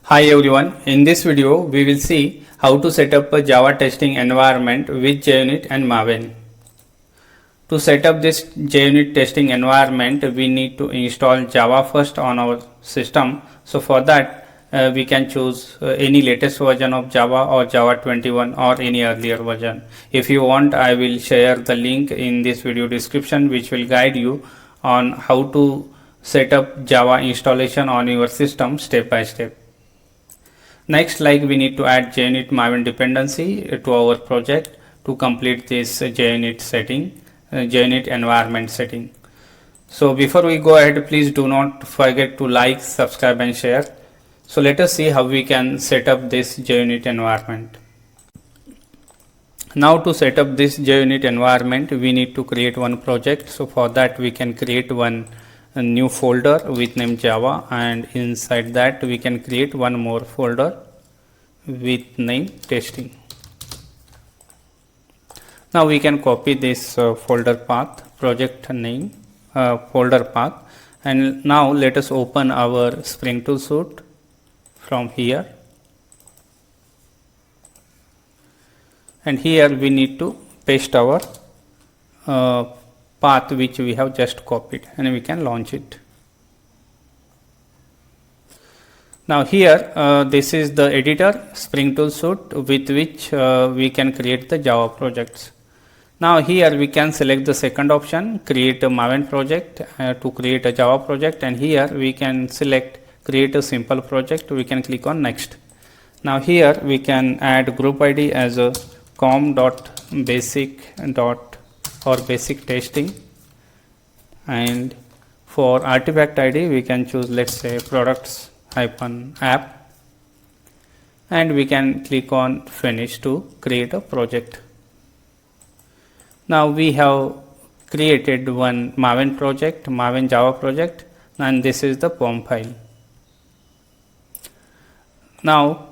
Hi everyone, in this video we will see how to set up a Java testing environment with JUnit and Maven. To set up this JUnit testing environment, we need to install Java first on our system. So for that we can choose any latest version of Java or Java 21 or any earlier version. If you want, I will share the link in this video description which will guide you on how to set up Java installation on your system step by step. Next, we need to add JUnit Maven dependency to our project to complete this JUnit setting, JUnit environment setting. So before we go ahead, please do not forget to like, subscribe and share. So let us see how we can set up this JUnit environment. Now to set up this JUnit environment, we need to create one project. So for that we can create a new folder with name Java, and inside that we can create one more folder with name testing. Now we can copy this folder path, project name, folder path, and now let us open our Spring Tool suite from here, and here we need to paste our path which we have just copied, and we can launch it. Now here this is the editor Spring Tool suite with which we can create the Java projects. Now here we can select the second option, create a Maven project, to create a Java project, and here we can select create a simple project. We can click on next. Now here we can add group ID as a com.basic or basic testing, and for artifact ID we can choose, let's say, products-app, and we can click on finish to create a project. Now we have created one Maven project, Maven Java project, and this is the POM file. Now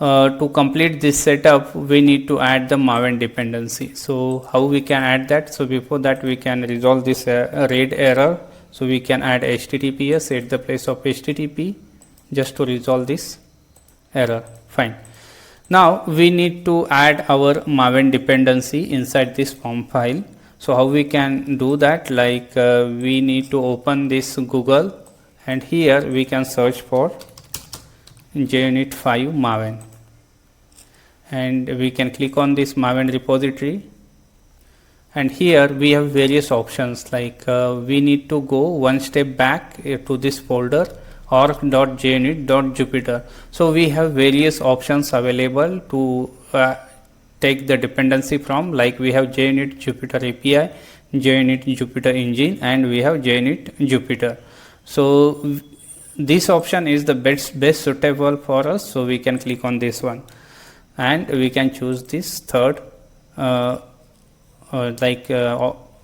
to complete this setup we need to add the Maven dependency. So how we can add that? So before that we can resolve this read error. So we can add HTTPS at the place of HTTP just to resolve this error. Fine. Now we need to add our Maven dependency inside this POM file. So how we can do that? We need to open this Google, and here we can search for JUnit 5 Maven, and we can click on this Maven repository, and here we have various options, we need to go one step back to this folder or .junit.jupyter. So we have various options available to take the dependency from, we have JUnit Jupyter API, JUnit Jupyter Engine, and we have JUnit Jupyter. So this option is the best suitable for us, so we can click on this one, and we can choose this third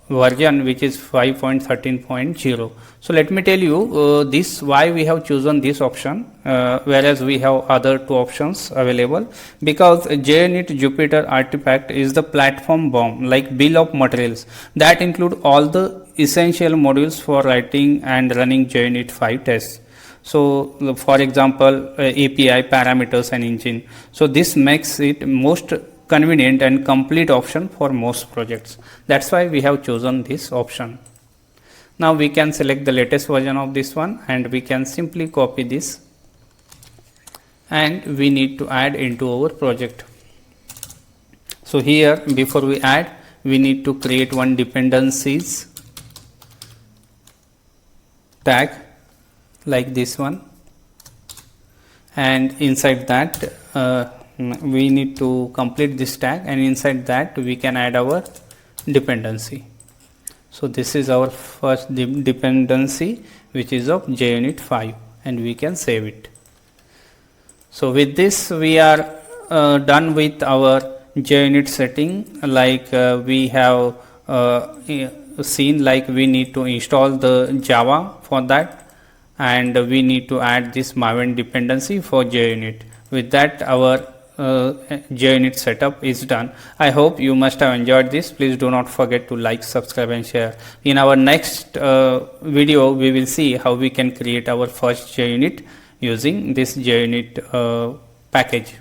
version, which is 5.13.0. So let me tell you this why we have chosen this option, whereas we have other two options available, because JUnit Jupyter artifact is the platform BOM, bill of materials, that include all the essential modules for writing and running JUnit 5 tests. So for example, API, parameters and engine. So this makes it most convenient and complete option for most projects. That's why we have chosen this option. Now we can select the latest version of this one, and we can simply copy this, and we need to add into our project. So here, before we add, we need to create one dependencies tag like this one, and inside that we need to complete this tag, and inside that we can add our dependency. So this is our first dependency, which is of JUnit 5, and we can save it. So with this we are done with our JUnit setting. We have seen, we need to install the Java for that, and we need to add this Maven dependency for JUnit. With that, our JUnit setup is done. I hope you must have enjoyed this. Please do not forget to like, subscribe and share. In our next video, we will see how we can create our first JUnit using this JUnit package.